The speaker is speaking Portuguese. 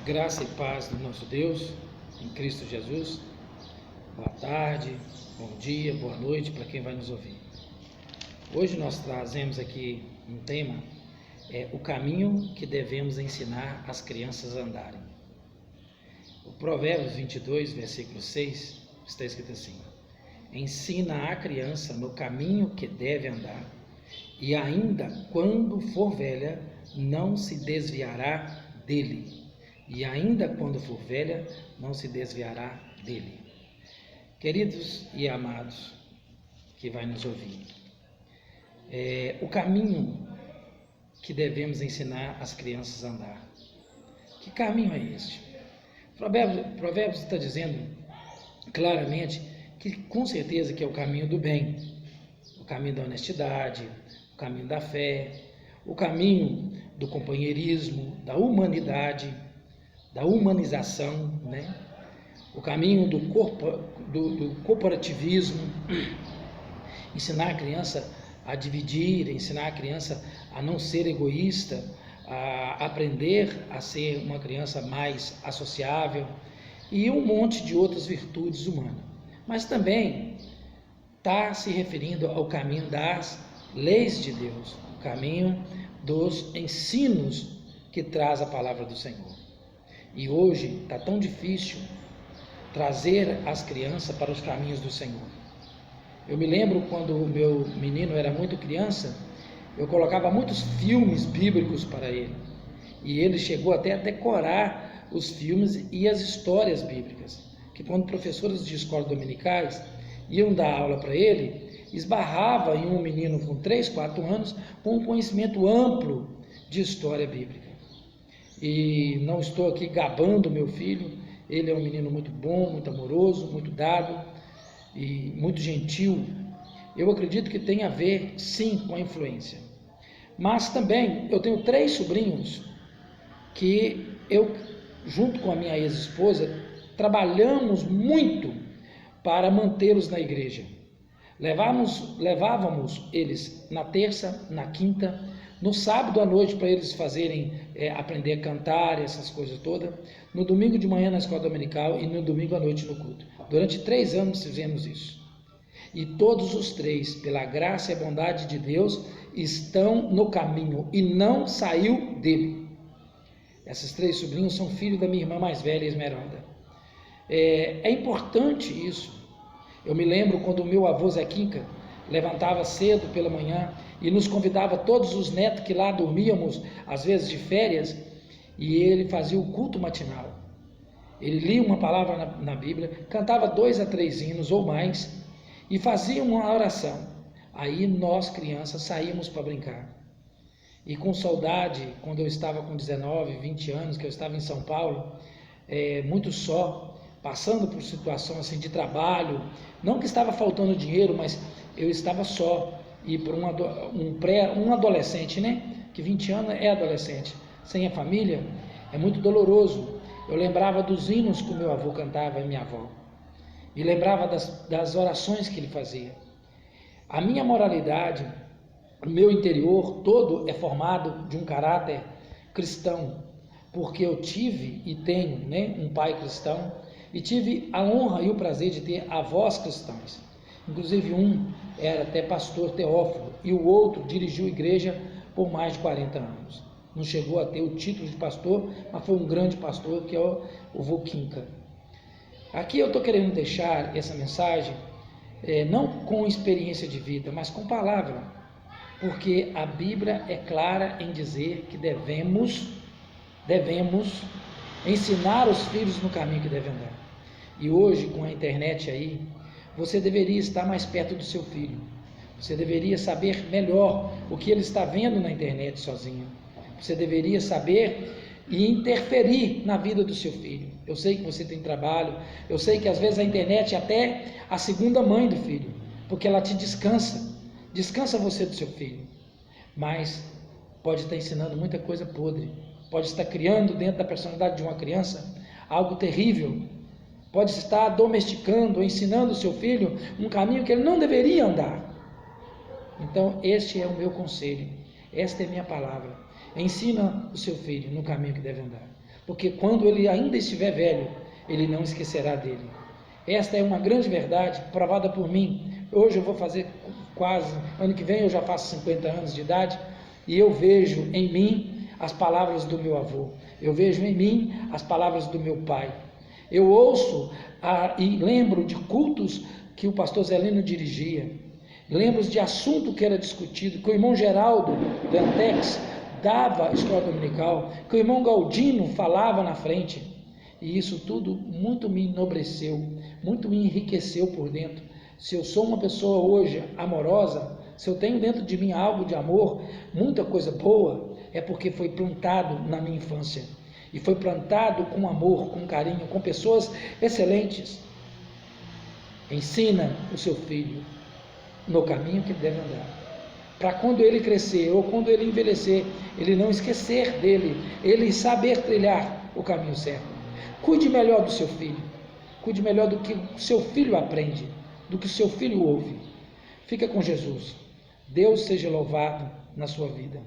Graça e paz do nosso Deus, em Cristo Jesus. Boa tarde, bom dia, boa noite para quem vai nos ouvir. Hoje nós trazemos aqui um tema, o caminho que devemos ensinar as crianças a andarem. O Provérbios 22, versículo 6, está escrito assim: ensina a criança no caminho que deve andar, e ainda quando for velha, não se desviará dele. E ainda quando for velha, não se desviará dele. Queridos e amados que vai nos ouvir, o caminho que devemos ensinar as crianças a andar. Que caminho é este? Provérbios está dizendo claramente que com certeza que é o caminho do bem, o caminho da honestidade, o caminho da fé, o caminho do companheirismo, da humanidade, da humanização, né? O caminho do corporativismo, ensinar a criança a dividir, ensinar a criança a não ser egoísta, a aprender a ser uma criança mais associável e um monte de outras virtudes humanas. Mas também está se referindo ao caminho das leis de Deus, o caminho dos ensinos que traz a palavra do Senhor. E hoje está tão difícil trazer as crianças para os caminhos do Senhor. Eu me lembro quando o meu menino era muito criança, eu colocava muitos filmes bíblicos para ele. E ele chegou até a decorar os filmes e as histórias bíblicas. Que quando professores de escola dominicais iam dar aula para ele, esbarrava em um menino com 3, 4 anos com um conhecimento amplo de história bíblica. E não estou aqui gabando meu filho, ele é um menino muito bom, muito amoroso, muito dado e muito gentil. Eu acredito que tem a ver, sim, com a influência. Mas também eu tenho 3 sobrinhos que eu, junto com a minha ex-esposa, trabalhamos muito para mantê-los na igreja. Levávamos eles na terça, na quinta, no sábado à noite para eles fazerem, aprender a cantar, essas coisas todas, no domingo de manhã na escola dominical e no domingo à noite no culto. Durante 3 anos fizemos isso. E todos os 3, pela graça e bondade de Deus, estão no caminho e não saiu dele. Esses 3 sobrinhos são filhos da minha irmã mais velha, Esmeralda. É importante isso. Eu me lembro quando o meu avô Zé Quinca levantava cedo pela manhã e nos convidava todos os netos que lá dormíamos, às vezes de férias, e ele fazia o culto matinal. Ele lia uma palavra na Bíblia, cantava 2 a 3 hinos ou mais e fazia uma oração. Aí nós, crianças, saímos para brincar. E com saudade, quando eu estava com 19, 20 anos, que eu estava em São Paulo, muito só, passando por situação assim de trabalho, não que estava faltando dinheiro, mas eu estava só, e por um adolescente, né, que 20 anos é adolescente, sem a família, é muito doloroso. Eu lembrava dos hinos que o meu avô cantava e minha avó, e lembrava das orações que ele fazia. A minha moralidade, o meu interior todo é formado de um caráter cristão, porque eu tive e tenho, né, um pai cristão, e tive a honra e o prazer de ter avós cristãos. Inclusive um era até pastor Teófilo e o outro dirigiu a igreja por mais de 40 anos. Não chegou a ter o título de pastor, mas foi um grande pastor, que é o vô Quinca. Aqui eu estou querendo deixar essa mensagem, não com experiência de vida, mas com palavra, porque a Bíblia é clara em dizer que devemos ensinar os filhos no caminho que devem andar. E hoje, com a internet aí, você deveria estar mais perto do seu filho. Você deveria saber melhor o que ele está vendo na internet sozinho. Você deveria saber e interferir na vida do seu filho. Eu sei que você tem trabalho, eu sei que às vezes a internet é até a segunda mãe do filho, porque ela te descansa você do seu filho. Mas pode estar ensinando muita coisa podre, pode estar criando dentro da personalidade de uma criança algo terrível, pode estar domesticando, ensinando o seu filho um caminho que ele não deveria andar. Então este é o meu conselho, esta é a minha palavra. Ensina o seu filho no caminho que deve andar. porque quando ele ainda estiver velho, ele não esquecerá dele. Esta é uma grande verdade, provada por mim. Hoje eu vou fazer quase, ano que vem eu já faço 50 anos de idade, e eu vejo em mim as palavras do meu avô, eu vejo em mim as palavras do meu pai. Eu ouço e lembro de cultos que o pastor Zelino dirigia, lembro de assunto que era discutido, que o irmão Geraldo Dantex dava a escola dominical, que o irmão Galdino falava na frente, e isso tudo muito me enobreceu, muito me enriqueceu por dentro. Se eu sou uma pessoa hoje amorosa, se eu tenho dentro de mim algo de amor, muita coisa boa, é porque foi plantado na minha infância, e foi plantado com amor, com carinho, com pessoas excelentes. Ensina o seu filho no caminho que ele deve andar, para quando ele crescer ou quando ele envelhecer, ele não esquecer dele, ele saber trilhar o caminho certo. Cuide melhor do seu filho, cuide melhor do que o seu filho aprende, do que o seu filho ouve. Fica com Jesus. Deus seja louvado na sua vida.